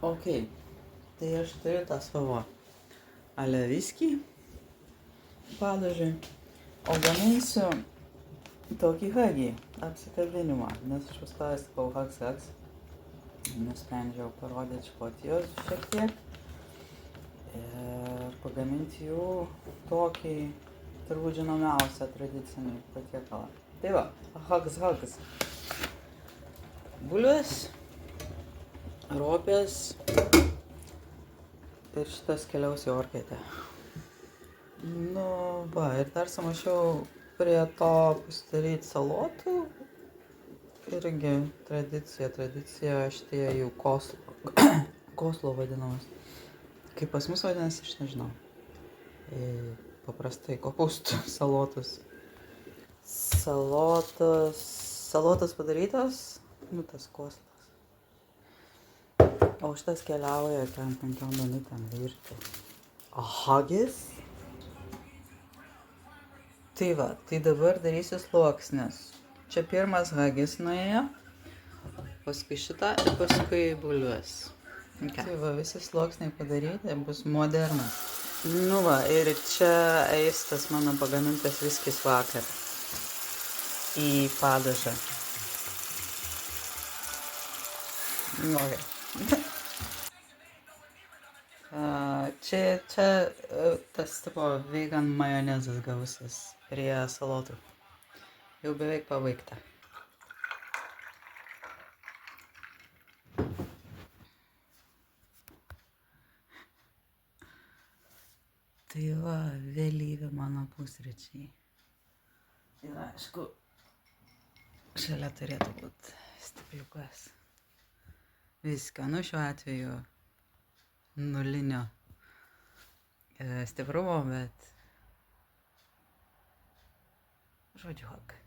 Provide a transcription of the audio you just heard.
Ok, tai aš turiu tą savo aleviskį padažui, o gaminsiu tokį hagį apsikabinimą, nes aš pastovęs sakau haks. Nusprendžiau parodyti Škotijos šiek tiek ir pagaminti jų tokį turbūt žinomiausią tradicinį patiekalą. Tai va, haks. Bulvės, ropės ir šitas keliaus į orkaitę. Nu va, ir dar sumaišiau prie to pasidaryti salotų. Irgi tradicija šitie jų koslo vadinamas. Kaip pas mus vadinasi, aš nežinau. Paprastai kopūstų salotos. Salotos padarytos, nu tas koslas. O šitas keliauja ten 5 minutėm virti. Hagis. Tai va, tai dabar darysiu sluoksnius. Čia pirmas hagis nuėjo, paskui šitą ir paskui bulves. Okay. Tai va, visi sluoksniai padaryti, bus modernas. Nu va, ir čia eis tas mano pagamintas viskis vakar į padažą. Okay. Čia tas tipo vegan majonezas gausis prie salotų. Jau beveik pabaigta. Tai va, vėlyvi mano pusryčiai. Ir aišku, šalia turėtų būti stipriukas. Viską, nu šiuo atveju nulinio stiprumo, bet žodžiu hak.